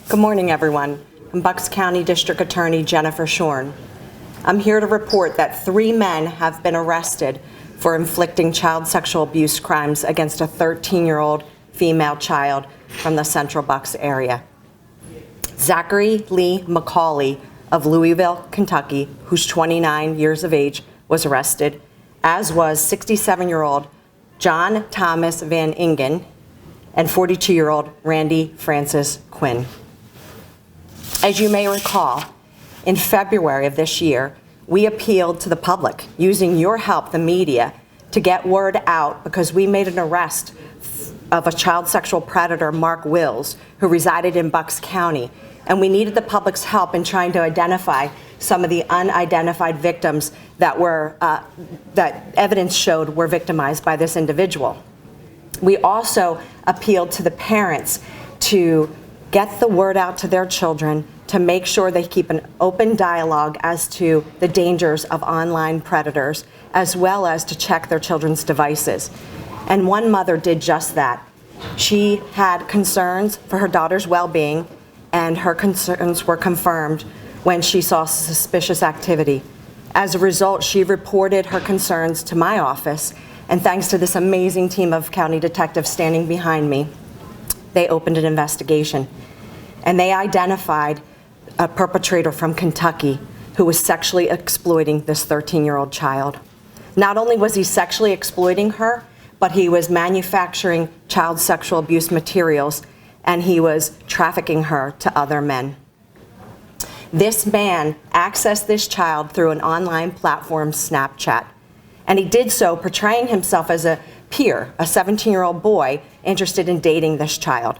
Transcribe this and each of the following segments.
Good morning, everyone. I'm Bucks County District Attorney Jennifer Schorn. I'm here to report that 3 men have been arrested for inflicting child sexual abuse crimes against a 13-year-old female child from the Central Bucks area. Zachary Lee McCauley of Louisville, Kentucky, who's 29 years of age, was arrested, as was 67-year-old John Thomas Van Ingen and 42-year-old Randy Francis Quinn. As you may recall, in February of this year, we appealed to the public, using your help, the media, to get word out because we made an arrest of a child sexual predator, Mark Wills, who resided in Bucks County. And we needed the public's help in trying to identify some of the unidentified victims that evidence showed were victimized by this individual. We also appealed to the parents to get the word out to their children to make sure they keep an open dialogue as to the dangers of online predators, as well as to check their children's devices. And one mother did just that. She had concerns for her daughter's well-being, and her concerns were confirmed when she saw suspicious activity. As a result, she reported her concerns to my office, and thanks to this amazing team of county detectives standing behind me, they opened an investigation. And they identified a perpetrator from Kentucky who was sexually exploiting this 13-year-old child. Not only was he sexually exploiting her, but he was manufacturing child sexual abuse materials, and he was trafficking her to other men. This man accessed this child through an online platform, Snapchat, and he did so portraying himself as a peer, a 17-year-old boy interested in dating this child.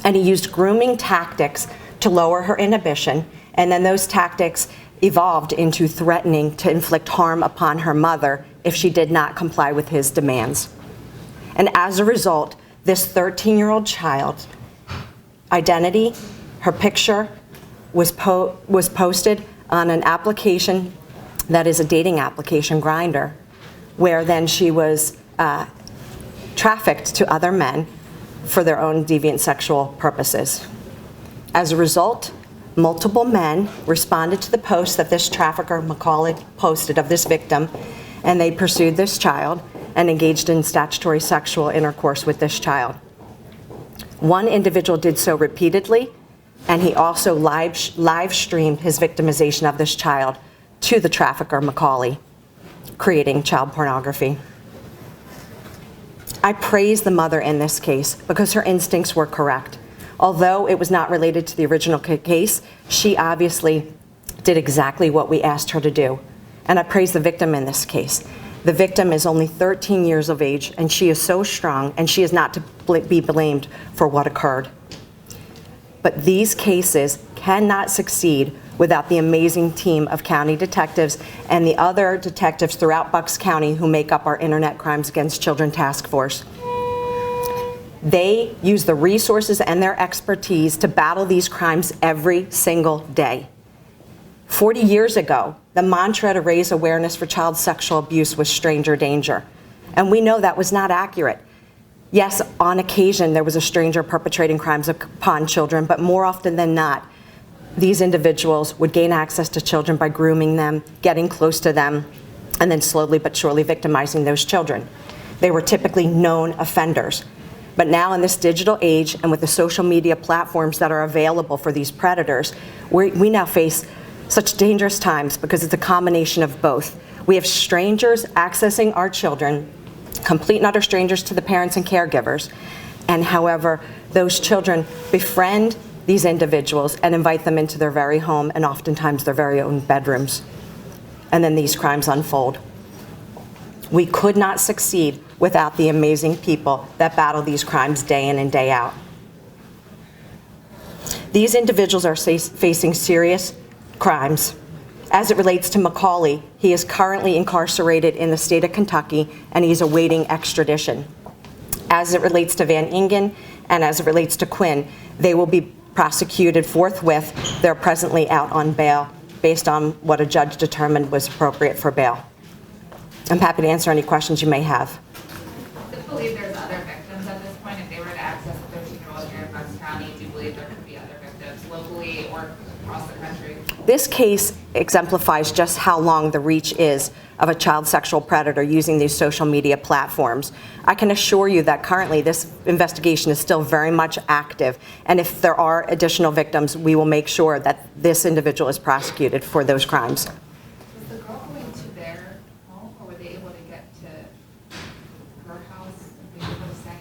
And he used grooming tactics to lower her inhibition, and then those tactics evolved into threatening to inflict harm upon her mother if she did not comply with his demands. And as a result, this 13-year-old child's identity, her picture, was posted on an application that is a dating application, Grindr, where then she was trafficked to other men for their own deviant sexual purposes. As a result, multiple men responded to the post that this trafficker, McCauley, posted of this victim, and they pursued this child and engaged in statutory sexual intercourse with this child. One individual did so repeatedly, and he also live streamed his victimization of this child to the trafficker, McCauley, creating child pornography. I praise the mother in this case because her instincts were correct. Although it was not related to the original case, she obviously did exactly what we asked her to do. And I praise the victim in this case. The victim is only 13 years of age, and she is so strong, and she is not to be blamed for what occurred. But these cases cannot succeed without the amazing team of county detectives and the other detectives throughout Bucks County who make up our Internet Crimes Against Children Task Force. They use the resources and their expertise to battle these crimes every single day. 40 years ago, the mantra to raise awareness for child sexual abuse was stranger danger. And we know that was not accurate. Yes, on occasion, there was a stranger perpetrating crimes upon children, but more often than not, these individuals would gain access to children by grooming them, getting close to them, and then slowly but surely victimizing those children. They were typically known offenders. But now in this digital age and with the social media platforms that are available for these predators, we now face such dangerous times because it's a combination of both. We have strangers accessing our children, complete and utter strangers to the parents and caregivers, and however, those children befriend these individuals and invite them into their very home and oftentimes their very own bedrooms. And then these crimes unfold. We could not succeed without the amazing people that battle these crimes day in and day out. These individuals are facing serious crimes. As it relates to McCauley, he is currently incarcerated in the state of Kentucky, and he's awaiting extradition. As it relates to Van Ingen and as it relates to Quinn, they will be prosecuted forthwith. They're presently out on bail based on what a judge determined was appropriate for bail. I'm happy to answer any questions you may have. Do you believe there's other victims at this point? If they were to access a 13-year-old here in Bucks County, do you believe there could be other victims? This case exemplifies just how long the reach is of a child sexual predator using these social media platforms. I can assure you that currently this investigation is still very much active, and if there are additional victims, we will make sure that this individual is prosecuted for those crimes. Was the girl going to their home, or were they able to get to her house? Were they able to say?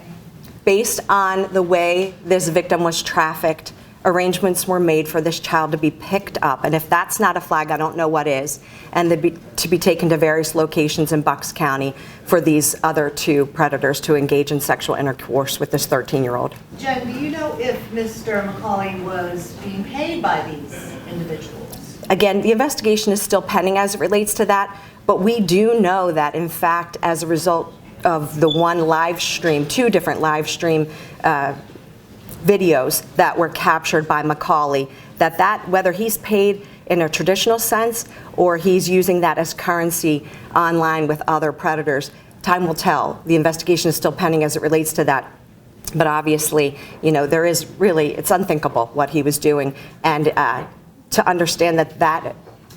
Based on the way this victim was trafficked, arrangements were made for this child to be picked up, and if that's not a flag, I don't know what is, and to be taken to various locations in Bucks County for these other two predators to engage in sexual intercourse with this 13-year-old. Jen, do you know if Mr. McCauley was being paid by these individuals? Again, the investigation is still pending as it relates to that, but we do know that, in fact, as a result of the one live stream, two different live stream videos that were captured by McCauley, that whether he's paid in a traditional sense or he's using that as currency online with other predators, time will tell. The investigation is still pending as it relates to that. But obviously, you know, there is really, it's unthinkable what he was doing. And to understand that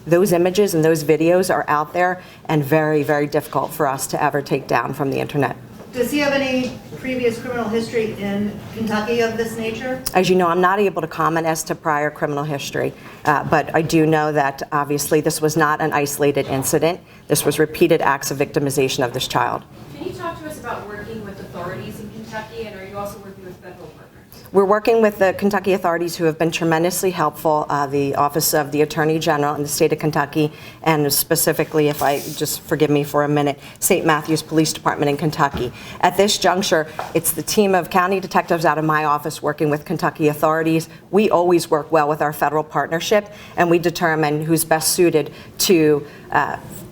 those images and those videos are out there and very, very difficult for us to ever take down from the internet. Does he have any previous criminal history in Kentucky of this nature? As you know, I'm not able to comment as to prior criminal history, but I do know that obviously this was not an isolated incident. This was repeated acts of victimization of this child. Can you talk to us about working with authorities in Kentucky, and are you also working with federal partners? We're working with the Kentucky authorities who have been tremendously helpful, the Office of the Attorney General in the state of Kentucky, and specifically, if I just forgive me for a minute, St. Matthews Police Department in Kentucky. At this juncture, it's the team of county detectives out of my office working with Kentucky authorities. We always work well with our federal partnership, and we determine who's best suited to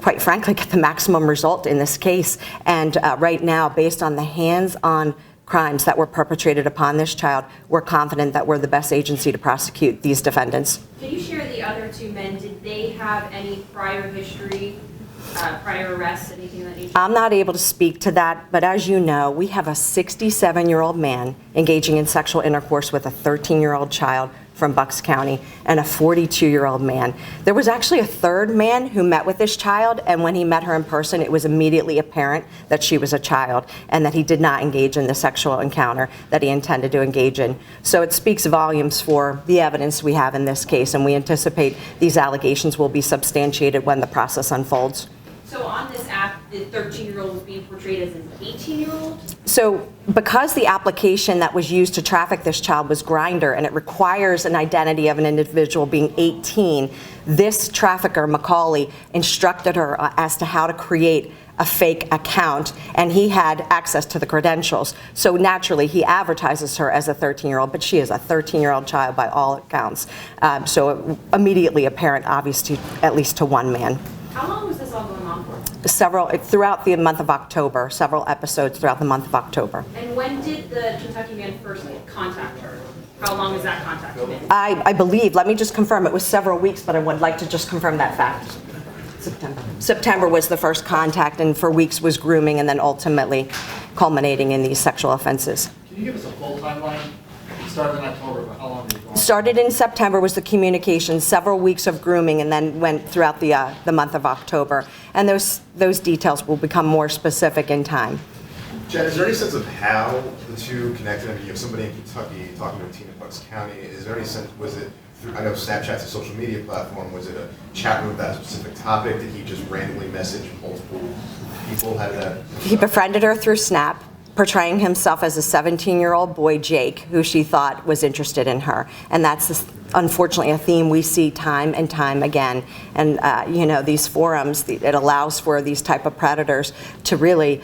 quite frankly, get the maximum result in this case. And right now, based on the hands-on crimes that were perpetrated upon this child, we're confident that we're the best agency to prosecute these defendants. Can you share the other two men? Did they have any prior history, prior arrests, anything of that nature? I'm not able to speak to that, but as you know, we have a 67-year-old man engaging in sexual intercourse with a 13-year-old child from Bucks County and a 42-year-old man. There was actually a third man who met with this child, and when he met her in person, it was immediately apparent that she was a child and that he did not engage in the sexual encounter that he intended to engage in. So it speaks volumes for the evidence we have in this case, and we anticipate these allegations will be substantiated when the process unfolds. So on this app, the 13-year-old was being portrayed as an 18-year-old? So because the application that was used to traffic this child was Grindr, and it requires an identity of an individual being 18, this trafficker, McCauley, instructed her as to how to create a fake account, and he had access to the credentials. So naturally, he advertises her as a 13-year-old, but she is a 13-year-old child by all accounts. So immediately apparent, obviously, at least to one man. How long was this all going on for? Throughout the month of October, several episodes throughout the month of October. And when did the Kentucky man first contact her? How long has that contact been? I believe, let me just confirm, it was several weeks, but I would like to just confirm that fact. September was the first contact, and for weeks was grooming, and then ultimately culminating in these sexual offenses. Can you give us a full timeline? It started in October, but how long did it go on? Started in September was the communication, several weeks of grooming, and then went throughout the month of October. And those details will become more specific in time. Jen, is there any sense of how the two connected? I mean, you have somebody in Kentucky talking to a team in Bucks County. Is there any sense, was it through, I know Snapchat's a social media platform, was it a chat room about a specific topic? Did he just randomly message multiple people? How did that? He befriended her through Snap, portraying himself as a 17-year-old boy, Jake, who she thought was interested in her. And that's unfortunately a theme we see time and time again. And you know, these forums, it allows for these type of predators to really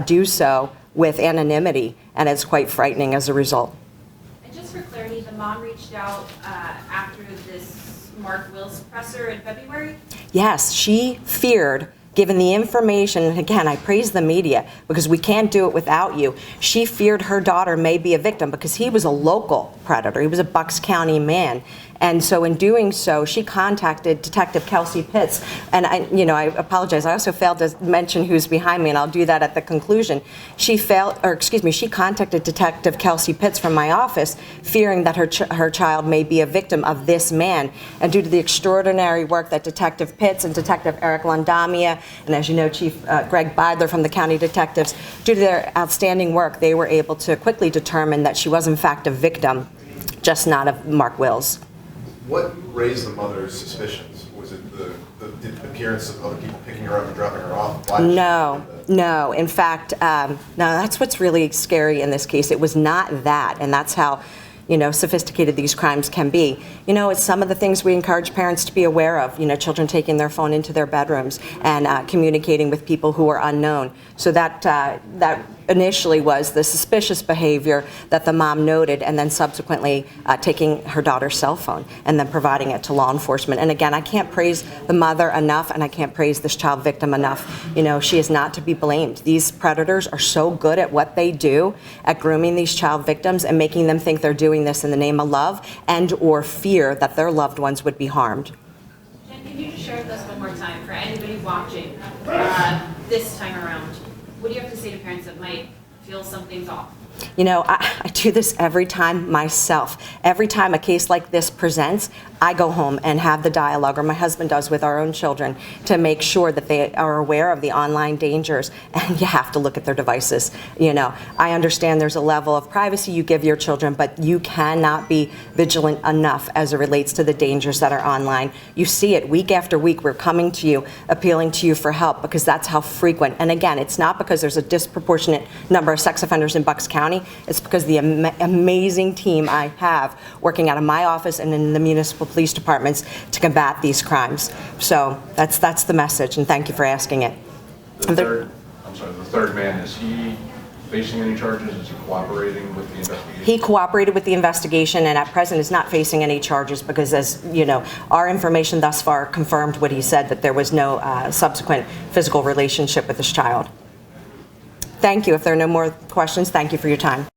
do so with anonymity, and it's quite frightening as a result. And just for clarity, the mom reached out after this Mark Wills presser in February? Yes, she feared, given the information, and again, I praise the media because we can't do it without you. She feared her daughter may be a victim because he was a local predator. He was a Bucks County man. And so in doing so, she contacted Detective Kelsey Pitts. And I apologize, I also failed to mention who's behind me, and I'll do that at the conclusion. She contacted Detective Kelsey Pitts from my office, fearing that her child may be a victim of this man. And due to the extraordinary work that Detective Pitts and Detective Eric Landamia, and as you know, Chief Greg Beidler from the county detectives, due to their outstanding work, they were able to quickly determine that she was in fact a victim, just not of Mark Wills. What raised the mother's suspicions? Was it the appearance of other people picking her up and dropping her off? No. In fact, no, that's what's really scary in this case. It was not that, and that's how sophisticated these crimes can be. It's some of the things we encourage parents to be aware of, children taking their phone into their bedrooms and communicating with people who are unknown. So that initially was the suspicious behavior that the mom noted, and then subsequently taking her daughter's cell phone and then providing it to law enforcement. And again, I can't praise the mother enough, and I can't praise this child victim enough. She is not to be blamed. These predators are so good at what they do, at grooming these child victims and making them think they're doing this in the name of love and or fear that their loved ones would be harmed. Jen, can you just share with us one more time, for anybody watching this time around, what do you have to say to parents that might feel something's off? I do this every time myself. Every time a case like this presents, I go home and have the dialogue, or my husband does with our own children, to make sure that they are aware of the online dangers, and you have to look at their devices. I understand there's a level of privacy you give your children, but you cannot be vigilant enough as it relates to the dangers that are online. You see it week after week. We're coming to you, appealing to you for help, because that's how frequent. And again, it's not because there's a disproportionate number of sex offenders in Bucks County. It's because the amazing team I have working out of my office and in the municipal police departments to combat these crimes. So that's the message, and thank you for asking it. The third man, is he facing any charges? Is he cooperating with the investigation? He cooperated with the investigation, and at present is not facing any charges because, as you know, our information thus far confirmed what he said, that there was no subsequent physical relationship with this child. Thank you. If there are no more questions, thank you for your time.